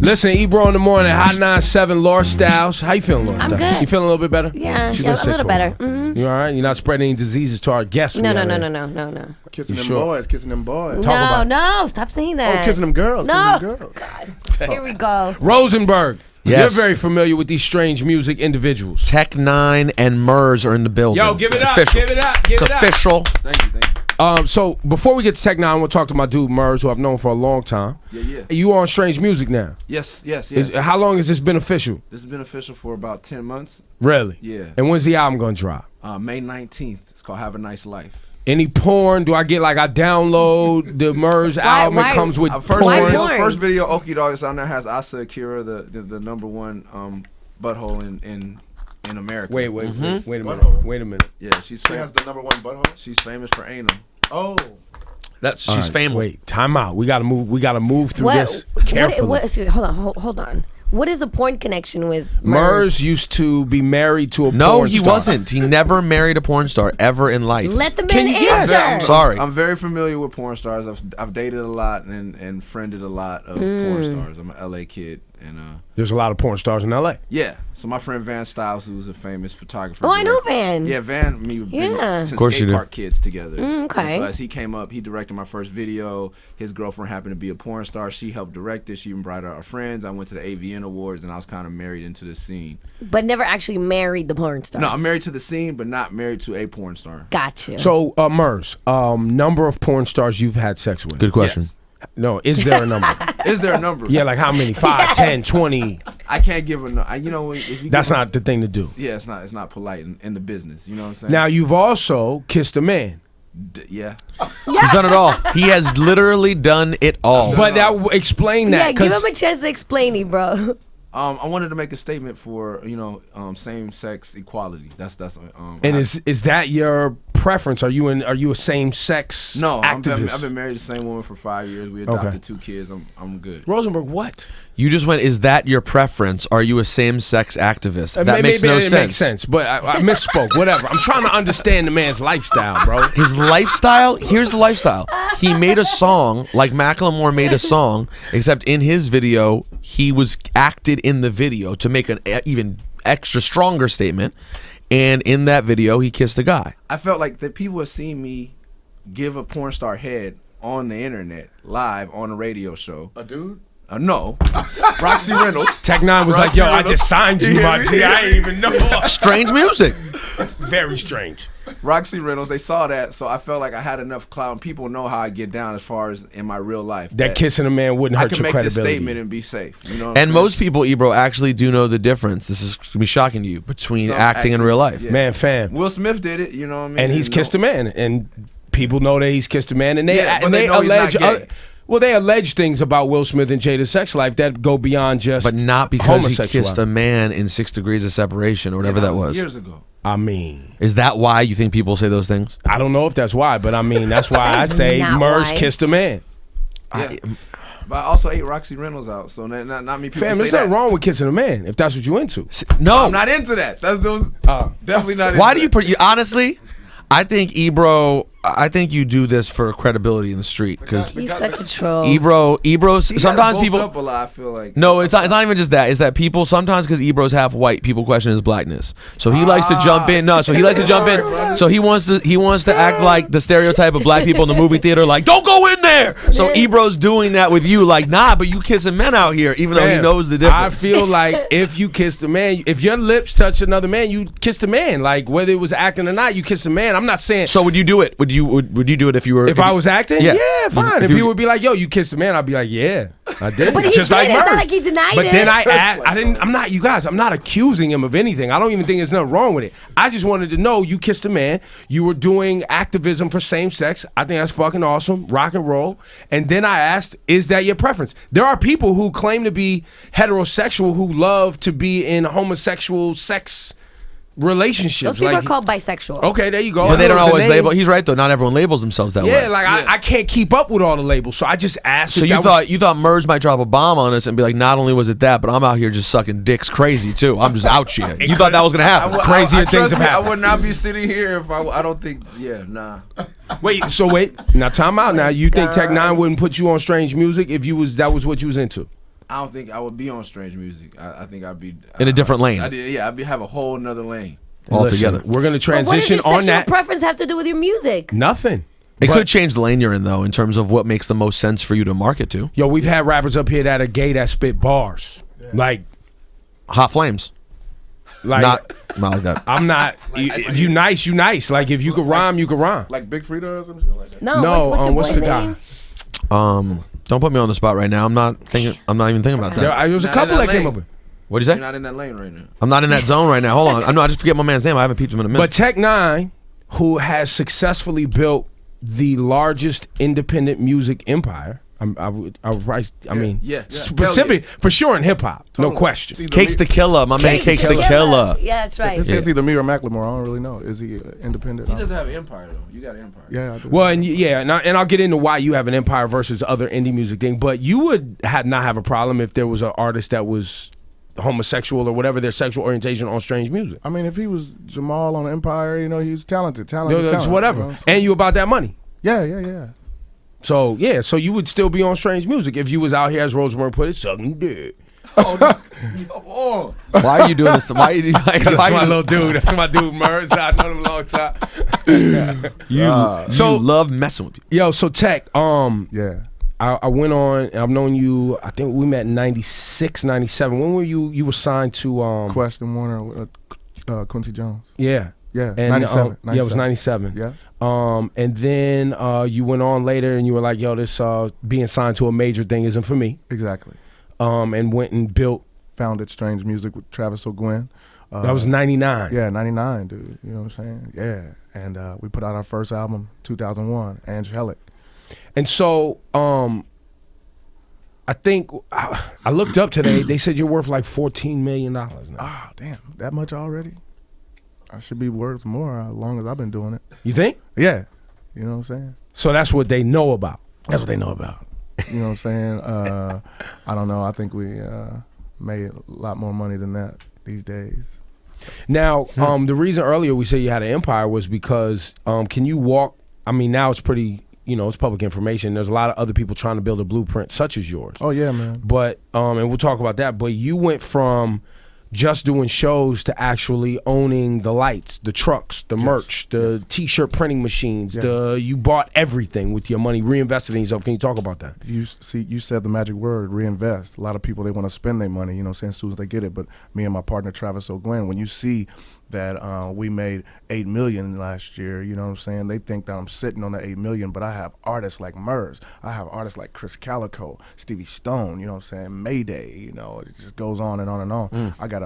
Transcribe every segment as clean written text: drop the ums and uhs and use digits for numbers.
Listen, Ebro in the morning, Hot 97, Laura Styles. How you feeling, Laura? I'm Styles? good. You feeling a little bit better? Yeah, She's yeah, been a sick little for better. while. You all right? You're not spreading any diseases to our guests? No. Kissing You them sure? boys, kissing them boys. No, stop saying that. Oh, kissing them girls. No. Kissing them girls. God. Here we go. Rosenberg. Yes. You're very familiar with these strange music individuals. N9ne and Murs are in the building. Yo, give it It's up, official. give it up, give It's it up. official. Thank you. So before we get to N9ne, we'll talk to my dude Murs, who I've known for a long time. Yeah. You on Strange Music now? Yes. How long has this been official? This has been official for about 10 months. Really? Yeah. And when's the album gonna drop? May 19th. It's called Have a Nice Life. Any porn? Do I get I download the Murs album? It comes with First video, Okie Dog is on there, has Asa Akira, the #1 butthole in America. Wait a minute. Butthole. Wait a minute. Yeah, She has the #1 butthole. she's famous for anal. Oh. She's famous. Wait, time out. We gotta move through this carefully. Excuse me, hold on. What is the porn connection with Murs used to be married to a porn No, he star. wasn't. He never married a porn star ever in life. Let the Can man you- answer. Sorry. I'm very familiar with porn stars. I've dated a lot and friended a lot of porn stars. I'm an LA kid and There's a lot of porn stars in LA. yeah. So my friend Van Styles, who's a famous photographer. Oh, I know director- Van. Yeah, Van and me have been Yeah. since Of course you skate do. park kids together. okay. And so as he came up, he directed my first video. His girlfriend happened to be a porn star. She helped direct it. She even brought out our friends. I went to the AVN Awards and I was kind of married into the scene. But never actually married the porn star. No, I'm married to the scene, but not married to a porn star. Got you. So, Murs, number of porn stars you've had sex with? Good question. Yes. No, is there a number? Is there a number? Yeah, like how many? 5, 10, 20? I can't give a number. You know, if you That's give not the thing to do. Yeah, it's not polite in the business. You know what I'm saying? Now, you've also kissed a man. Yeah. He's done it all. He has literally done it all. But explain yeah, that. give 'cause him a chance to explain it, bro. I wanted to make a statement for same-sex equality. That's and is that your preference? Are you a same-sex no. activist? I've been married to the same woman for 5 years. We adopted Okay. 2 kids. I'm good. Rosenberg, what? You just went, is that your preference? Are you a same-sex activist? That Maybe makes no it sense. makes sense, but I misspoke. Whatever. I'm trying to understand the man's lifestyle, bro. His lifestyle, here's the lifestyle. He made a song, like Macklemore made a song, except in his video, he was acted in the video to make an even extra stronger statement. And in that video, he kissed a guy. I felt like that people have seen me give a porn star head on the internet, live on a radio show. A dude? No. Roxy Reynolds. N9ne was like, yo, I just signed you, my G. I didn't even know. Strange music. Very strange. Roxy Reynolds, they saw that, so I felt like I had enough clout, and people know how I get down as far as in my real life. That kissing a man wouldn't I hurt can your make this credibility. statement and be safe. You know what I'm And saying? most people, Ebro, actually do know the difference. This is going to be shocking to you between Some acting and acting, real life. yeah. Man, fam. Will Smith did it, you know what I mean? And he's kissed a man, and people know that he's kissed a man, and they Yeah, but and they know he's not gay. Well, they allege things about Will Smith and Jada's sex life that go beyond just But not because he homosexuality. kissed a man in 6 degrees of separation or whatever that was. Years ago. I mean, Is that why you think people say those things? I don't know if that's why, but I mean, that's why I That is say not Murs why. kissed a man. Yeah. But I also ate Roxy Reynolds out, so not many people Fam, say there's that. nothing wrong with kissing a man if that's what you into. No. I'm not into that. That's those definitely not. Why into do you that. put? Honestly, I think Ebro. I think you do this for credibility in the street because He's such a troll. Ebro. He Sometimes got people. bulked up a lot, I feel like. No, it's not even just that. It's that people sometimes because Ebro's half white, people question his blackness. So he likes to jump in. No, so he likes to jump in. So he wants to act like the stereotype of black people in the movie theater, like don't go in there. So Ebro's doing that with you, like nah, but you kissing men out here, even though he Fam, knows the I difference. feel like if you kissed a man, if your lips touch another man, you kissed a man. Like whether it was acting or not, you kissed a man. I'm not saying. So would you do it? Would you do it if you were? If I was acting, Yeah. yeah, fine. If If you- you would be like, "Yo, you kissed a man," I'd be like, "Yeah, I did." But he Just did. like It's not Murs. like he denied But it. then I didn't. I'm not. You guys, I'm not accusing him of anything. I don't even think there's nothing wrong with it. I just wanted to know you kissed a man. You were doing activism for same sex. I think that's fucking awesome. Rock and roll. And then I asked, "Is that your preference?" There are people who claim to be heterosexual who love to be in homosexual sex relationships. Those people like, are called bisexual. Okay, there you go. But they I don't know it's a always name. label. He's right though. Not everyone labels themselves that way. Yeah, like I can't keep up with all the labels, so I just asked. So if you that thought you thought Murs might drop a bomb on us and be like, not only was it that, but I'm out here just sucking dicks crazy too. I'm just out here. You thought that was gonna happen? Crazier things trust have me, happened. I would not be sitting here if I don't think. Yeah, nah. wait. Now time out. Now you think N9ne wouldn't put you on strange music if that was what you was into? I don't think I would be on Strange Music. I think I'd be In a different lane. I'd have a whole nother lane. Altogether. Listen, we're gonna But what does transition your on sexual that. preference have to do with your music? Nothing. It But- could change the lane you're in, though, in terms of what makes the most sense for you to market to. Yo, we've had rappers up here that are gay that spit bars. Like Hot Flames. Not like that. I'm not. If you nice, you nice. Like if you could rhyme, you could rhyme. Like Big Frida or some shit like that. No, what's your what's boy the guy? name? Don't put me on the spot right now. I'm not even thinking about that. There was a Not couple in that that came lane. up with. What'd you You're say? not in that lane right now. I'm not in that zone right now. Hold on. I just forget my man's name. I haven't peeped him in a minute. But N9ne, who has successfully built the largest independent music empire. I mean, specific for sure in hip hop, no question. Cakes the Killer. My man Cakes the Killer. Yeah, that's right. This is either me or Macklemore. I don't really know. Is he independent? He doesn't have an empire though. You got an empire. Yeah, I do. Well, and I'll get into why you have an empire versus other indie music thing. But you would not have a problem if there was an artist that was homosexual or whatever their sexual orientation on Strange Music. I mean, if he was Jamal on Empire, he's talented. It's whatever. And you about that money. Yeah. So yeah, so you would still be on Strange Music if you was out here, as Rosemary put it, sucking dick. Oh, Why are you doing this? Why are you? That's my little dude. That's my dude, Murs. I've known him a long time. You love messing with people. Yo, so Tech, Yeah. I went on. I've known you. I think we met in '96, '97. When were you? You were signed to Question Warner, Quincy Jones. Yeah. Yeah, And 97. yeah, it was 97. Yeah. And then you went on later and you were like, yo, this being signed to a major thing isn't for me. Exactly. And went and built. Founded Strange Music with Travis O'Gwen. That was 99. Yeah, 99, dude. You know what I'm saying? Yeah. And we put out our first album, 2001, Angelic. And so I think I looked up today. They said you're worth like $14 million now. Ah, damn. That much already? I should be worth more as long as I've been doing it. You think? Yeah. You know what I'm saying? So that's what they know about. That's what they know about. You know what I'm saying? I don't know. I think we made a lot more money than that these days. Now, the reason earlier we said you had an empire was because can you walk? I mean, now it's pretty, it's public information. There's a lot of other people trying to build a blueprint such as yours. Oh, yeah, man. But, and we'll talk about that, but you went from just doing shows to actually owning the lights, the trucks, the merch, the t-shirt printing machines. You bought everything with your money, reinvested in yourself. Can you talk about that? You said the magic word, reinvest. A lot of people, they want to spend their money, as soon as they get it. But me and my partner, Travis O'Gwen, when you see that we made $8 million last year, you know what I'm saying? They think that I'm sitting on the $8 million, but I have artists like Murs. I have artists like Chris Calico, Stevie Stone, you know what I'm saying? Mayday, it just goes on and on and on. I got to,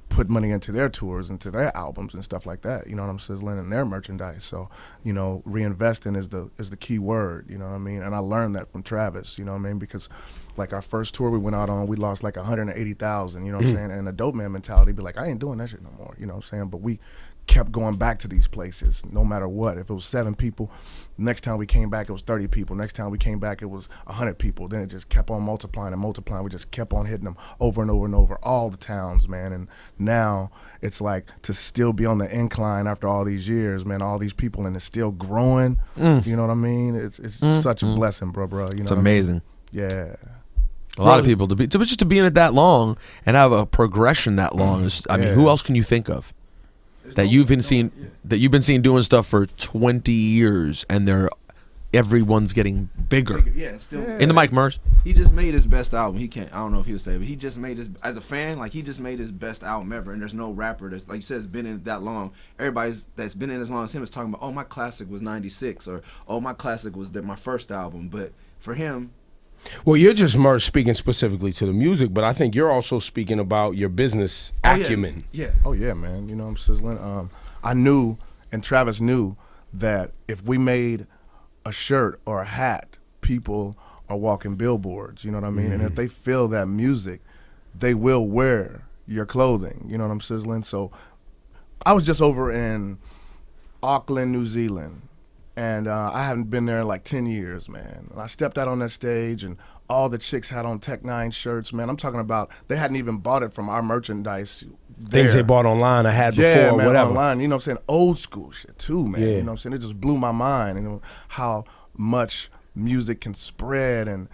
put money into their tours, into their albums and stuff like that, I'm sizzling in their merchandise. So, reinvesting is the key word, you know what I mean? And I learned that from Travis, you know what I mean? Because like our first tour we went out on, we lost like 180,000, you know what I'm saying? And the dope man mentality be like, I ain't doing that shit no more, you know what I'm saying? But we kept going back to these places no matter what. If it was 7 people, next time we came back it was 30 people. Next time we came back it was 100 people. Then it just kept on multiplying and multiplying. We just kept on hitting them over and over and over, all the towns, man. And now it's like to still be on the incline after all these years, man, all these people, and it's still growing. You know what I mean? It's such a blessing, bro. It's amazing. Yeah. A lot of people to be in it that long and have a progression that long is. I mean, who else can you think of that you've been seeing doing stuff for 20 years and everyone's getting bigger? Yeah, still In the mic, Murs. He just made his best album. I don't know if he would say, but he just made as a fan, he just made his best album ever. And there's no rapper that's, like you said, has been in it that long. Everybody's that's been in as long as him is talking about, oh, my classic was 96, or oh, my classic was my first album. But for him, well, you're just speaking specifically to the music, but I think you're also speaking about your business acumen. Yeah. Oh yeah, man. I'm sizzling. I knew, and Travis knew, that if we made a shirt or a hat, people are walking billboards. You know what I mean? And if they feel that music, they will wear your clothing. You know what I'm sizzling? So I was just over in Auckland, New Zealand. And I haven't been there in like 10 years, man. And I stepped out on that stage, and all the chicks had on N9ne shirts, man. I'm talking about they hadn't even bought it from our merchandise there. Things they bought online or had before, yeah, man, whatever. online. You know what I'm saying? Old school shit too, man. Yeah. You know what I'm saying? It just blew my mind. How much music can spread, and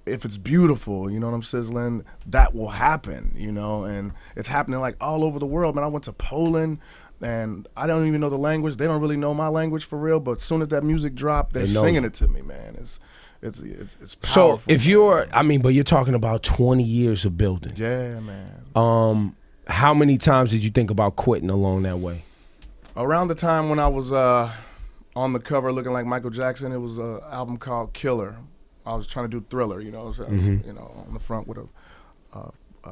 if it's beautiful, you know what I'm sizzling, that will happen, you know, and it's happening like all over the world. Man, I went to Poland, and I don't even know the language. They don't really know my language for real, but as soon as that music dropped, they're singing it to me, man. It's powerful. So if you're, I mean, but you're talking about 20 years of building. Yeah, man. How many times did you think about quitting along that way? Around the time when I was on the cover looking like Michael Jackson, it was an album called Killer. I was trying to do Thriller, you know, so I was, you know, on the front with a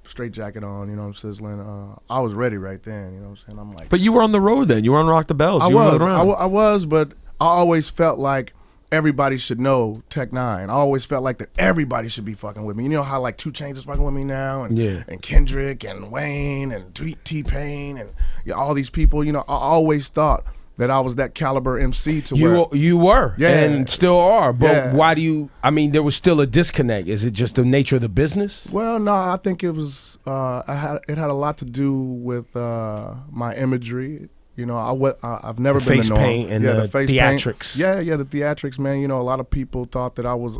straight jacket on, you know what I'm sizzling. I was ready right then, you know what I'm saying? I'm like, But you were on the road then. You were on Rock the Bells. I You were was, around. I was, but I always felt like everybody should know Tech N9ne. I always felt like that everybody should be fucking with me. You know how like 2 Chainz is fucking with me now, and and Kendrick and Wayne and T-Pain and all these people. You know, I always thought that I was that caliber MC to where You were, Yeah. and still are. But Yeah. why do you? I mean, there was still a disconnect. Is it just the nature of the business? Well, no, I think it was. It had a lot to do with my imagery. You know, I've never The been face the norm. paint and the face theatrics. Paint. Yeah, the theatrics, man. You know, a lot of people thought that I was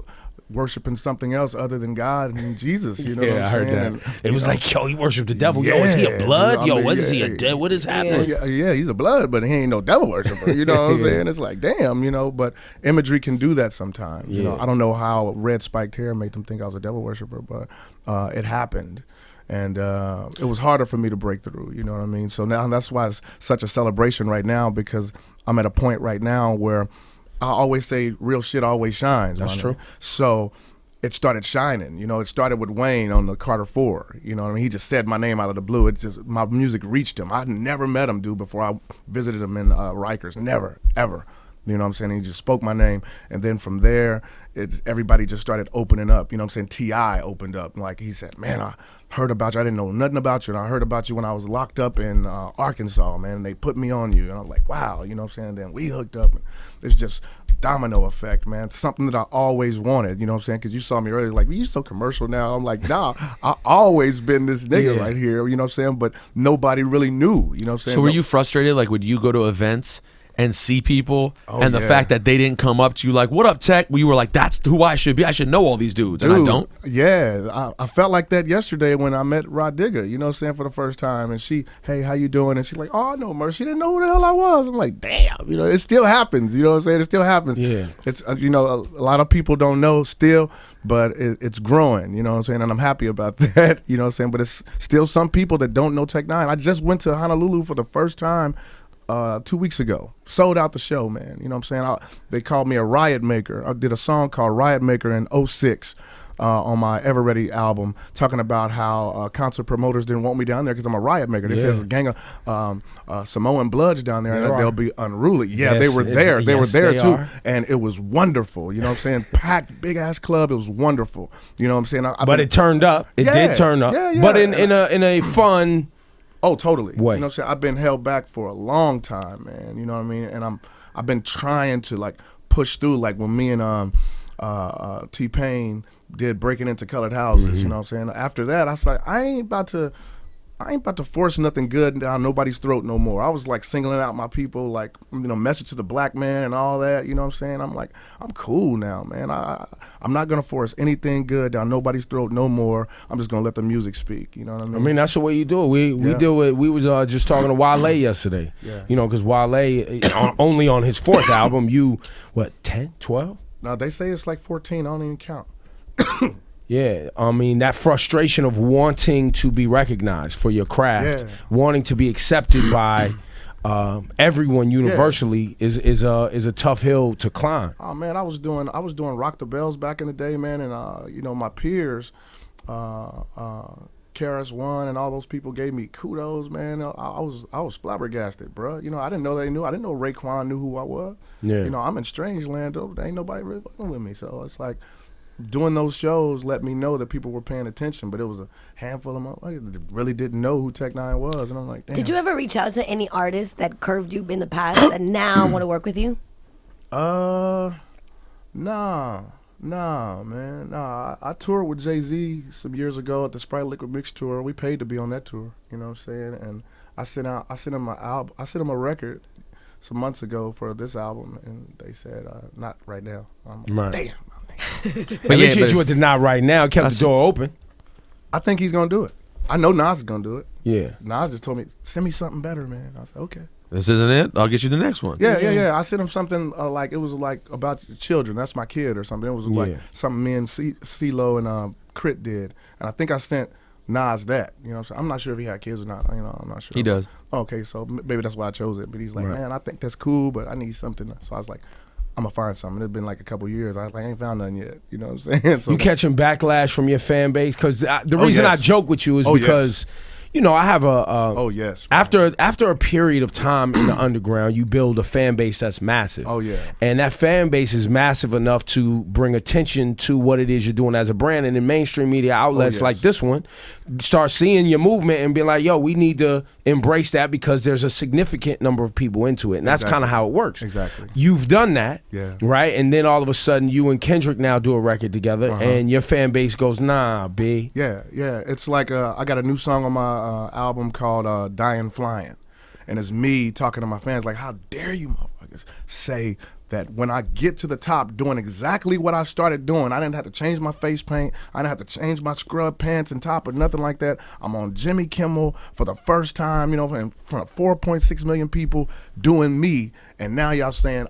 worshiping something else other than God and Jesus. You know, what I'm I heard saying? that. And, It was you know, like, yo, he worshiped the devil. Yo, is he a Yeah, blood? dude, I Yo, mean, what is he yeah, a dead? What is happening? yeah, he's a blood, but he ain't no devil worshiper. You know what I'm saying? It's like, damn, you know. But imagery can do that sometimes. You know, I don't know how red spiked hair made them think I was a devil worshiper, but it happened. And it was harder for me to break through, you know what I mean? So now that's why it's such a celebration right now, because I'm at a point right now where I always say real shit always shines. That's true. So it started shining. You know, it started with Wayne on the Carter 4. You know what I mean? He just said my name out of the blue. It just, my music reached him. I'd never met him, dude, before I visited him in Rikers. Never, ever. You know what I'm saying? He just spoke my name. And then from there, everybody just started opening up. You know what I'm saying? T.I. opened up. Like he said, man, I heard about you. I didn't know nothing about you. And I heard about you when I was locked up in Arkansas, man. And they put me on you. And I'm like, wow. You know what I'm saying? And then we hooked up. And there's just domino effect, man. Something that I always wanted. You know what I'm saying? Because you saw me earlier. Like, you so commercial now. I'm like, nah, I always been this nigga right here. You know what I'm saying? But nobody really knew. You know what I'm saying? So were you frustrated? Like, would you go to events and see people, and the yeah. fact that they didn't come up to you like, what up, Tech? You were like, that's who I should be. I should know all these dudes, Dude, and I don't. Yeah, I felt like that yesterday when I met Rod Digger, you know what I'm saying, for the first time. And she, hey, how you doing? And she's like, oh, no, Murs. She didn't know who the hell I was. I'm like, damn, you know, it still happens. You know what I'm saying? It still happens. Yeah. It's, you know, a lot of people don't know still, but it's growing, you know what I'm saying? And I'm happy about that, you know what I'm saying? But it's still some people that don't know Tech N9ne. I just went to Honolulu for the first time 2 weeks ago. Sold out the show, man. You know what I'm saying? They called me a riot maker. I did a song called Riot Maker in 06 on my Ever Ready album, talking about how concert promoters didn't want me down there because I'm a riot maker. They said there's a gang of Samoan Bloods down there and that they'll be unruly. Yeah, they were there. They were there too. And it was wonderful. You know what I'm saying? Packed, big ass club. It was wonderful. You know what I'm saying? But it turned up. It did turn up. Yeah, yeah. But in a fun. Oh, totally. Way. You know what I'm saying? I've been held back for a long time, man. You know what I mean? And I've been trying to like push through. Like when me and T-Pain did Breaking Into Colored Houses, you know what I'm saying? After that, I was like, I ain't about to force nothing good down nobody's throat no more. I was like singling out my people, like, you know, Message to the Black Man and all that, you know what I'm saying? I'm like, I'm cool now, man. I'm not gonna force anything good down nobody's throat no more. I'm just gonna let the music speak, you know what I mean? I mean, that's the way you do it. We do it. We was just talking to Wale yesterday. Yeah. You know, because Wale, only on his 4th album, you, what, 10, 12? No, they say it's like 14. I don't even count. Yeah, I mean, that frustration of wanting to be recognized for your craft, wanting to be accepted by everyone universally is a tough hill to climb. Oh man, I was doing Rock the Bells back in the day, man, and you know, my peers, Karis One and all those people gave me kudos, man. I was flabbergasted, bro. You know, I didn't know they knew. I didn't know Raekwon knew who I was. Yeah. You know, I'm in strange land, though. There ain't nobody really fucking with me, so it's like, doing those shows let me know that people were paying attention, but it was a handful of motherfuckers that really didn't know who Tech N9ne was, and I'm like, damn. Did you ever reach out to any artists that curved you in the past and now want to work with you? Nah, man. Nah, I toured with Jay-Z some years ago at the Sprite Liquid Mix tour. We paid to be on that tour, you know what I'm saying? And I sent him a record some months ago for this album, and they said, not right now. I'm like, damn. At least you did not right now. Kept the door open. I think he's gonna do it. I know Nas is gonna do it. Yeah. Nas just told me, send me something better, man. I said, okay. This isn't it. I'll get you the next one. Yeah. I sent him something like it was like about children. That's my kid or something. It was like something me and CeeLo and Crit did, and I think I sent Nas that. You know what I'm saying? I'm not sure if he had kids or not. You know, I'm not sure. He does. Okay, so maybe that's why I chose it. But he's like, man, I think that's cool, but I need something. So I was like, I'm gonna find something. It's been like a couple years. I was like, I ain't found nothing yet. You know what I'm saying? So you catching backlash from your fan base? Because the reason I joke with you is because. You know, I have a yes. After a period of time in the underground, you build a fan base that's massive. Oh yeah. And that fan base is massive enough to bring attention to what it is you're doing as a brand. And in mainstream media outlets like this one, start seeing your movement and be like, yo, we need to embrace that because there's a significant number of people into it. And that's kind of how it works. Exactly. You've done that. Yeah. Right? And then all of a sudden you and Kendrick now do a record together and your fan base goes, nah, B. Yeah. It's like I got a new song on my album called Dying Flying, and it's me talking to my fans like, how dare you motherfuckers say that when I get to the top doing exactly what I started doing, I didn't have to change my face paint, I didn't have to change my scrub pants and top or nothing like that. I'm on Jimmy Kimmel for the first time, you know, in front of 4.6 million people doing me, and now y'all saying,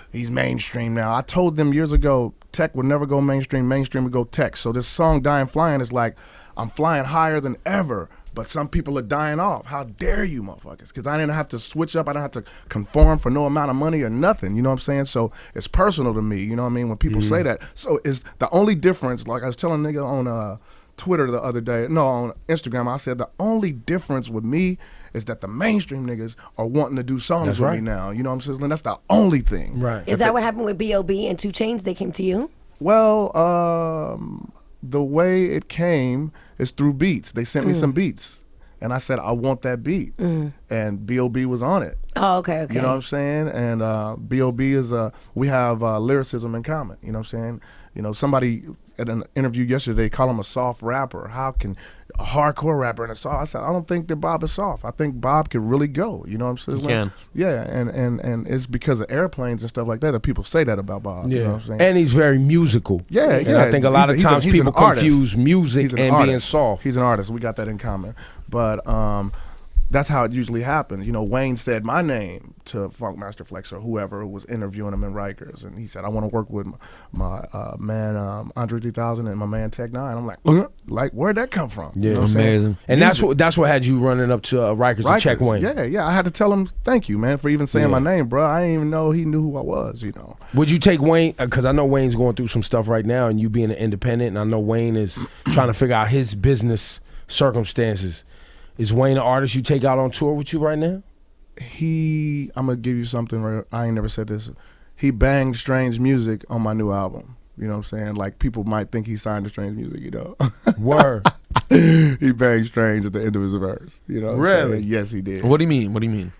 he's mainstream now. I told them years ago, tech would never go mainstream, mainstream would go tech. So this song Dying Flying is like, I'm flying higher than ever, but some people are dying off. How dare you, motherfuckers? Because I didn't have to switch up. I didn't have to conform for no amount of money or nothing. You know what I'm saying? So it's personal to me. You know what I mean? When people say that. So it's the only difference, like I was telling a nigga on Twitter the other day, no, on Instagram, I said the only difference with me is that the mainstream niggas are wanting to do songs with me now. You know what I'm saying? That's the only thing. Right. Is that what happened with B.O.B. and 2 Chainz? They came to you? Well, the way it came is through beats. They sent me some beats, and I said, I want that beat. And B.O.B. was on it. Oh, okay. You know what I'm saying? And B.O.B. is, we have lyricism in common. You know what I'm saying? You know, somebody at an interview yesterday called him a soft rapper. How can a hardcore rapper and a soft? I said, I don't think that Bob is soft. I think Bob could really go. You know what I'm saying? He can. Yeah, and it's because of airplanes and stuff like that people say that about Bob. Yeah. You know what I'm saying? And he's very musical. Yeah. And I think a lot of times people confuse music and being soft. He's an artist. We got that in common. But that's how it usually happens. You know, Wayne said my name to Funkmaster Flex or whoever was interviewing him in Rikers, and he said, I want to work with my man Andre 3000 and my man Tech N9ne. I'm like, where'd that come from? Yeah, you know amazing. And that's what had you running up to Rikers to check Wayne. Yeah. I had to tell him thank you, man, for even saying my name, bro. I didn't even know he knew who I was. You know. Would you take Wayne? Because I know Wayne's going through some stuff right now, and you being an independent, and I know Wayne is trying to figure out his business circumstances. Is Wayne an artist you take out on tour with you right now? I'm gonna give you something. I ain't never said this. He banged Strange Music on my new album. You know what I'm saying? Like, people might think he signed to Strange Music, you know. Word. He banged Strange at the end of his verse. You know what I'm saying? Yes, he did. What do you mean?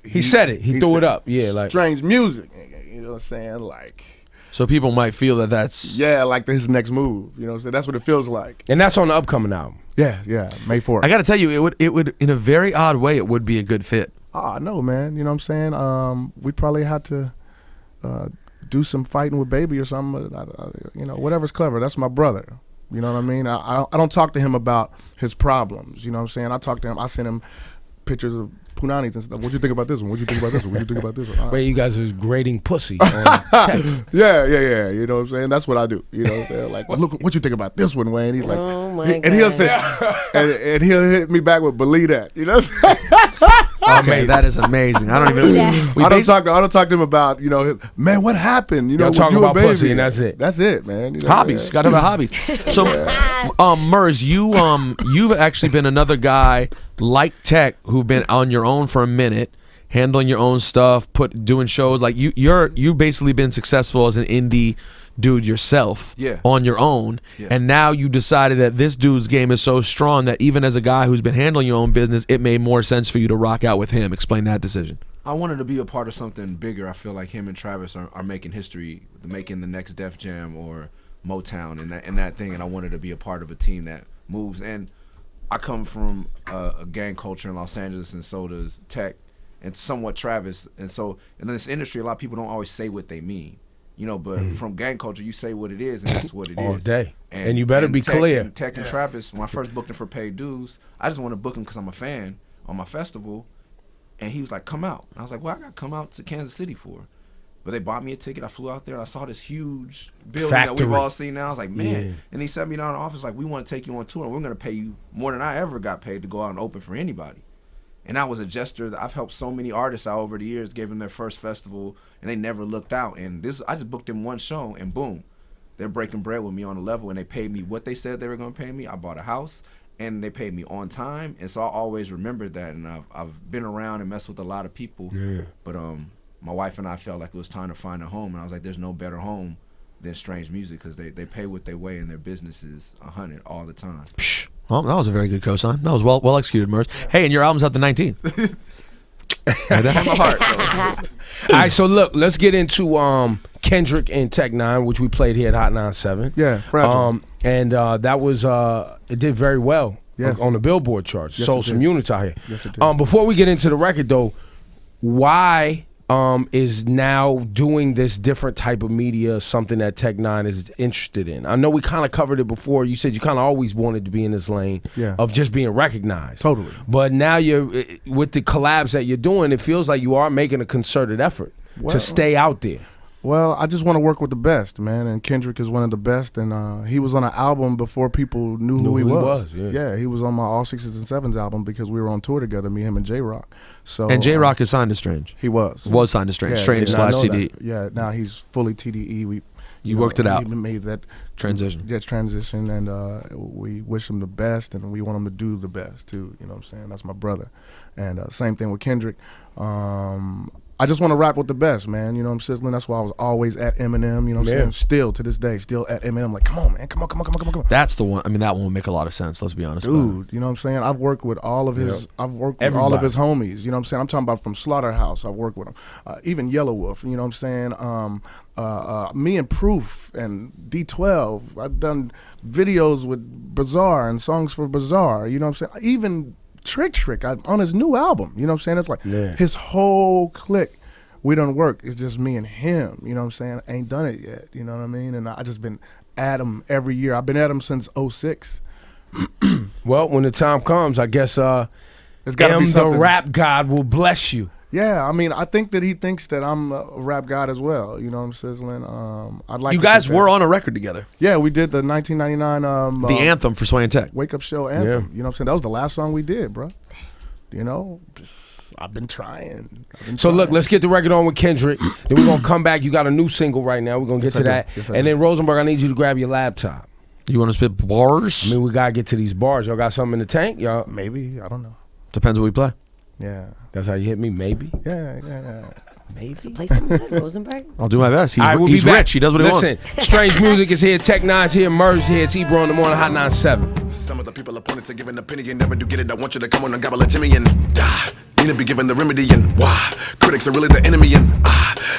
He said it. He threw it up. Yeah, like Strange Music. You know what I'm saying? Like, so people might feel that that's like his next move. You know what I'm saying? That's what it feels like. And that's on the upcoming album. Yeah, May 4th. I got to tell you, it would in a very odd way, it would be a good fit. No, man. You know what I'm saying? We probably had to do some fighting with Baby or something. You know, whatever's clever. That's my brother. You know what I mean? I don't talk to him about his problems. You know what I'm saying? I talk to him. I send him pictures of Punanis and stuff. What'd you think about this one? What'd you think about this one? What'd you think about this one? Wait, you guys are grading pussy on text. Yeah. You know what I'm saying? That's what I do. You know what I'm saying? Like, well, look, what you think about this one, Wayne? He's like, oh my God. and he'll say, and he'll hit me back with believe that. You know what I'm saying? Okay, that is amazing. I don't even. I don't talk to him about, you know, man, what happened? You know, y'all talking about pussy and that's it. That's it, man. You know, hobbies. Got to have hobbies. So, Murs, you've actually been another guy like Tech who've been on your own for a minute, handling your own stuff, doing shows. Like you've basically been successful as an indie dude yourself on your own, and now you decided that this dude's game is so strong that even as a guy who's been handling your own business, it made more sense for you to rock out with him. Explain that decision. I wanted to be a part of something bigger. I feel like him and Travis are making history, making the next Def Jam or Motown and that thing, and I wanted to be a part of a team that moves. And I come from a gang culture in Los Angeles, and so does Tech, and somewhat Travis. And so in this industry, a lot of people don't always say what they mean. You know, but from gang culture, you say what it is, and that's what it is. All day. And you better be clear. Tech and Travis, when I first booked him for paid dues, I just want to book him because I'm a fan on my festival. And he was like, come out. And I was like, well, I got to come out to Kansas City for. But they bought me a ticket. I flew out there. I saw this huge building that we've all seen now. I was like, man. Yeah. And he sat me down in the office like, we want to take you on tour, and we're going to pay you more than I ever got paid to go out and open for anybody. And that was a gesture that I've helped so many artists out over the years, gave them their first festival, and they never looked out. And I just booked them one show, and boom, they're breaking bread with me on a level, and they paid me what they said they were going to pay me. I bought a house, and they paid me on time, and so I always remembered that. And I've been around and messed with a lot of people, but my wife and I felt like it was time to find a home, and I was like, there's no better home than Strange Music, because they pay what they weigh, and their business is 100 all the time. Psh. Well, that was a very good cosign. That was well executed, Murs. Hey, and your album's out the 19th. Right there. My heart. All right, so look, let's get into Kendrick and N9ne, which we played here at Hot 97. Yeah, Fragile. And that was it did very well on the Billboard charts. Yes, Sold some units out here. Yes, it did. Before we get into the record though, why is now doing this different type of media something that N9ne is interested in? I know we kind of covered it before. You said you kind of always wanted to be in this lane of just being recognized. Totally. But now you're with the collabs that you're doing, it feels like you are making a concerted effort to stay out there. Well, I just want to work with the best, man, and Kendrick is one of the best, and he was on an album before people knew who he was. Yeah, he was on my All Sixes and Sevens album because we were on tour together, me, him, and J-Rock. So and J-Rock is signed to Strange. He was signed to Strange. Yeah, Strange / TDE. Yeah, now he's fully TDE. You worked it out. We made that transition. Yeah, transition, and we wish him the best, and we want him to do the best too. You know what I'm saying? That's my brother, and same thing with Kendrick. I just want to rap with the best, man. You know what I'm sizzling? That's why I was always at Eminem. You know what I'm saying? Still to this day, still at Eminem. Like, come on, man, come on. That's the one. I mean, that one would make a lot of sense. Let's be honest, dude. You know what I'm saying? I've worked with all of his. I've worked with all of his homies. You know what I'm saying? I'm talking about from Slaughterhouse. I've worked with him. Even Yellow Wolf. You know what I'm saying? Me and Proof and D12. I've done videos with Bizarre and songs for Bizarre. You know what I'm saying? Even Trick on his new album. You know what I'm saying? It's like his whole clique. We don't work. It's just me and him. You know what I'm saying? I ain't done it yet. You know what I mean? And I just been at him every year. I've been at him since 06. Well, when the time comes, I guess it's gotta be something. The rap god will bless you. Yeah, I mean, I think that he thinks that I'm a rap god as well. You know what I'm sizzling? I'd like. You guys were on a record together. Yeah, we did the 1999 the anthem for Sway and Tech. Wake Up Show anthem. Yeah. You know what I'm saying? That was the last song we did, bro. You know, I've been trying. So look, let's get the record on with Kendrick. Then we're gonna come back. You got a new single right now. We're gonna get to that. Yes, and then Rosenberg, I need you to grab your laptop. You want to spit bars? I mean, we gotta get to these bars. Y'all got something in the tank, y'all? Maybe, I don't know. Depends what we play. Yeah. That's how you hit me. Maybe. Yeah. Maybe. So play something good, Rosenberg. I'll do my best. He's, All right, we'll he's be back. rich. He does what he wants. Listen, Strange Music is here. N9ne's here. Murs here. It's Ebro in the morning. Hot 97. Some of the people opponents are giving opinion, never do get it. I want you to come on and gobble a Jimmy and die. Need to be given the remedy and why critics are really the enemy and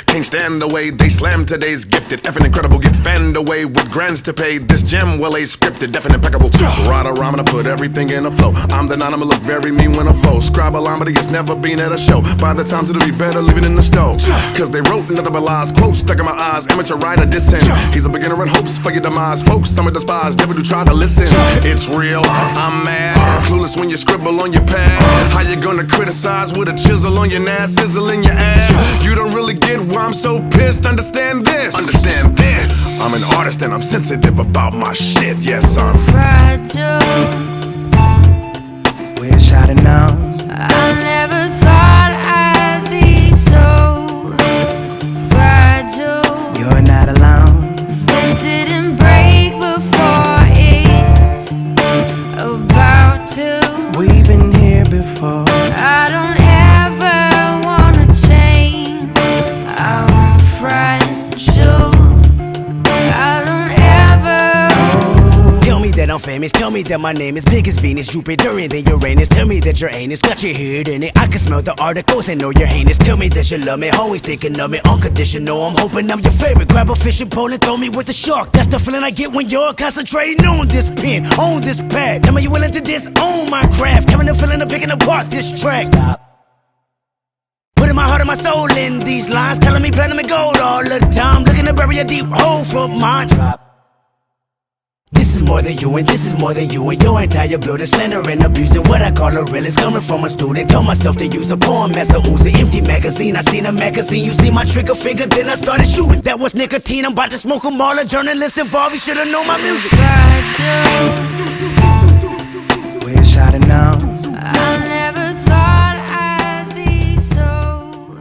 can't stand the way they slam today's gifted. Effing incredible, get fanned away with grants to pay. This gem well a scripted, definite impeccable. Right around, I'm gonna put everything in a flow. I'm the N9ne, I'ma look very mean when I foe. Scribe a line, but he has never been at a show. By the time it'll be better leaving in the stove. Cause they wrote nothing but lies, quotes stuck in my eyes. Amateur writer dissing. He's a beginner in hopes for your demise. Folks, some are despised, never do try to listen. It's real, I'm mad. Clueless when you scribble on your pad. How you gonna criticize with a chisel on your nass, sizzle in your ass? You don't really get why I'm so pissed. Understand this. Understand this. I'm an artist and I'm sensitive about my shit. Yes, I'm fragile. Wish I'd have known. I never thought I'd be so fragile. You're not alone. It didn't break before it's about to. We've been here before. I don't ever wanna change. I'm fragile. I don't ever. Tell me that I'm famous. Tell me that my name is big as Venus, Jupiter, and then Uranus. Tell me that your anus got your head in it. I can smell the articles and know you're heinous. Tell me that you love me, always thinking of me, unconditional. I'm hoping I'm your favorite. Grab a fishing pole and throw me with the shark. That's the feeling I get when you're concentrating on this pen, on this pad. Tell me you willing to disown my craft. Tell me the feeling of picking apart this track. Stop. putting my heart and my soul in these lines, telling me platinum and gold all the time, looking to bury a deep hole for mine. This is more than you, and this is more than you, and your entire blood is slander and abusing. What I call a real is coming from a student. Told myself to use a poem as a Uzi. Empty magazine, I seen a magazine. You see my trigger finger, then I started shooting. That was nicotine, I'm about to smoke them all. A journalist involved, you should've known my music. We're shining now. I never thought I'd be so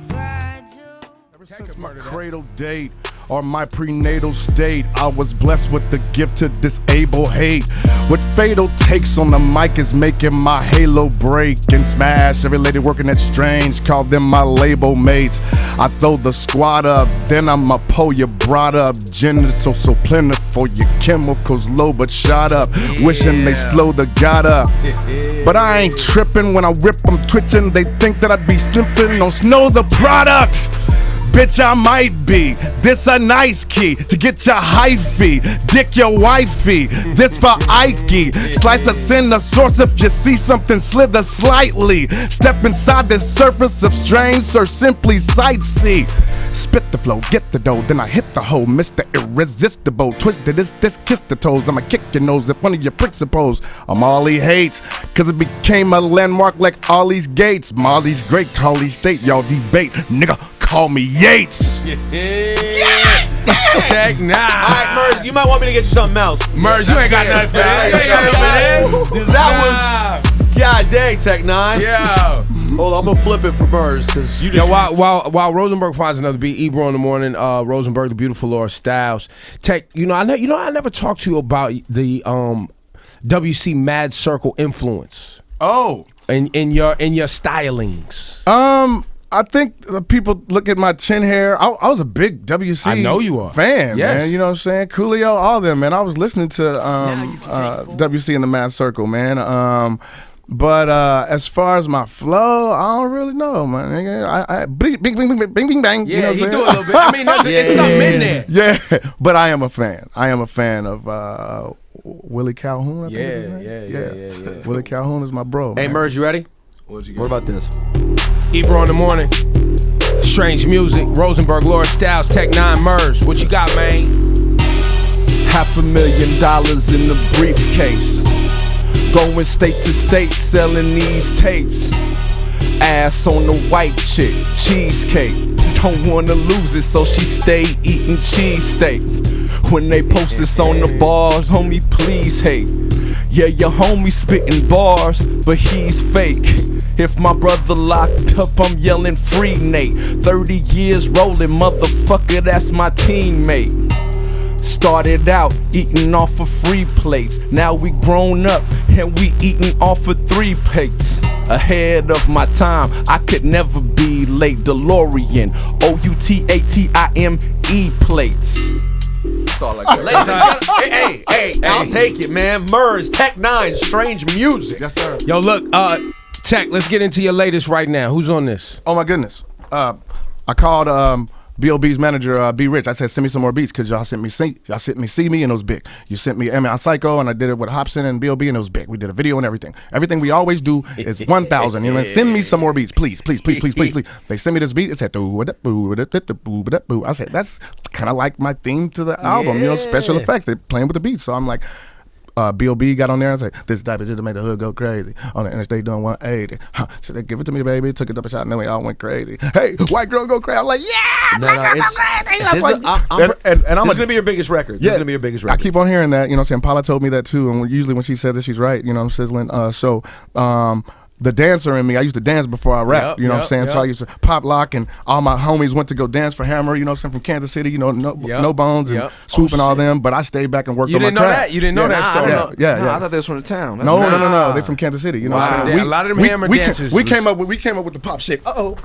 fragile. Ever since my cradle date or my prenatal state, I was blessed with the gift to disable hate. What fatal takes on the mic is making my halo break and smash every lady working at Strange, call them my label mates. I throw the squad up, then I'ma pull your broad up. Genitals so plentiful, your chemicals low but shot up. Wishing they slow the god up. But I ain't tripping when I rip them twitching. They think that I'd be slipping on Snow the product. Bitch, I might be. This a nice key to get your hyphy. Dick your wifey. This for Ikey. Slice us in the source if you see something slither slightly. Step inside the surface of strange or simply sightsee. Spit the flow, get the dough, then I hit the hole. Mr. Irresistible, twisted this, kiss the toes. I'ma kick your nose if one of your pricks oppose. I'm all he hates, cause it became a landmark like Ollie's Gates. Molly's great, Holly State, y'all debate. Nigga, call me Yates. Tech N9ne. All right, Murs, you might want me to get you something else. Murs, you ain't got nothing for that. You ain't got nothing for that. That was, God dang, Tech N9ne. Yeah. Hold on, I'm gonna flip it for Murs because you just. Yo, while Rosenberg finds another beat, Ebro in the morning. Rosenberg, the beautiful Laura Styles. Tech, I never talked to you about the WC Mad Circle influence. Oh. In your stylings. I think people look at my chin hair. I was a big WC I know you are. fan, Yes. man. You know what I'm saying? Coolio, all them, man. I was listening to WC in the Mad Circle, man. But as far as my flow, I don't really know, man. I bing, bing, bing, bing, bing, bing, bang. Yeah, you know he what do a I'm little bit. I mean, it's something in there. Yeah, but I am a fan. I am a fan of Willie Calhoun. I think is his name. Yeah. Willie Calhoun is my bro. Hey, man. Murs, you ready? What you got? What about this? Ebro in the morning. Strange music. Rosenberg, Laura Styles, Tech N9ne Murs. What you got, man? $500,000 in the briefcase. Going state to state selling these tapes. Ass on the white chick, cheesecake. Don't wanna lose it, so she stay eating cheesesteak. When they post this on the bars, homie, please hate. Yeah, your homie spitting bars, but he's fake. If my brother locked up, I'm yelling free Nate. 30 years rolling, motherfucker, that's my teammate. Started out eating off of free plates. Now we grown up and we eating off of 3 plates. Ahead of my time, I could never be late. DeLorean, OUTATIME plates. That's all I got. Ladies and gentlemen, hey, I'll take it, man. Murs, Tech N9ne, Strange music. Yes, sir. Yo, look, Tech, let's get into your latest right now. Who's on this? Oh my goodness. I called B.O.B.'s manager, B. Rich. I said, send me some more beats because y'all sent me See Me and it was big. You sent me I'm Psycho and I did it with Hobson and B.O.B. and it was big. We did a video and everything. Everything we always do is 1,000. You know, send me some more beats, please. They sent me this beat. It said, I said, that's kind of like my theme to the album. You know, special effects. They're playing with the beats. So I'm like, B.O.B. got on there and said, this type of shit to make the hood go crazy. On the interstate doing 180. So they give it to me, baby. Took it up a shot and then we all went crazy. Hey, white girl go crazy. I'm like, yeah, black girl go crazy. And I'm This is gonna be your biggest record. This is gonna be your biggest record. I keep on hearing that. You know what I'm saying? Paula told me that too. And usually when she says it, she's right. You know, I'm sizzling. The dancer in me, I used to dance before I rap, you know what I'm saying? So I used to pop lock and all my homies went to go dance for Hammer, you know what I'm saying, from Kansas City, you know, no Bones and Swoop and all them, but I stayed back and worked on my craft. You didn't know that story? Yeah. I thought they was from the town. No. They from Kansas City, you know what I'm saying? A lot of them Hammer dancers. We came up with the pop shit. Look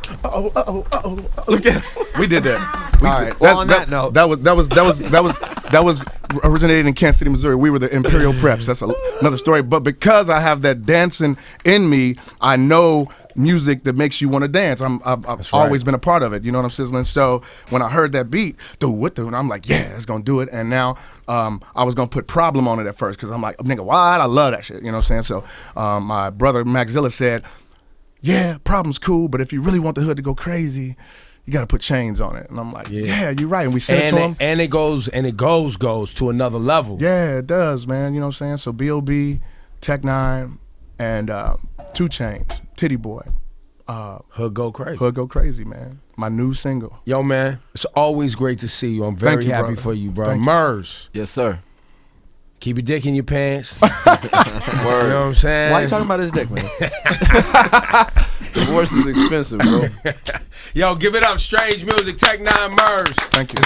at it. We did that. All right. Well, on that note, that was originated in Kansas City, Missouri. We were the Imperial Preps. That's another story. But because I have that dancing in me, I know music that makes you want to dance. I've always been a part of it. You know what I'm sizzling? So when I heard that beat, and I'm like, yeah, that's gonna do it. And now I was gonna put Problem on it at first because I'm like, nigga, what? I love that shit. You know what I'm saying? So my brother Maxilla said, yeah, problem's cool, but if you really want the hood to go crazy, you got to put chains on it. And I'm like, yeah, you're right. And we said it to him. And it goes to another level. Yeah, it does, man. You know what I'm saying? So B.O.B., Tech N9ne, and 2 Chainz, Titty Boy. Hood Go Crazy. Hood Go Crazy, man. My new single. Yo, man, it's always great to see you. I'm very happy brother. for you, bro. Thank you. Murs. Yes, sir. Keep your dick in your pants. Word. You know what I'm saying? Why you talking about his dick, man? Divorce is expensive, bro. Yo, give it up. Strange Music, Tech N9ne Murs. Thank you.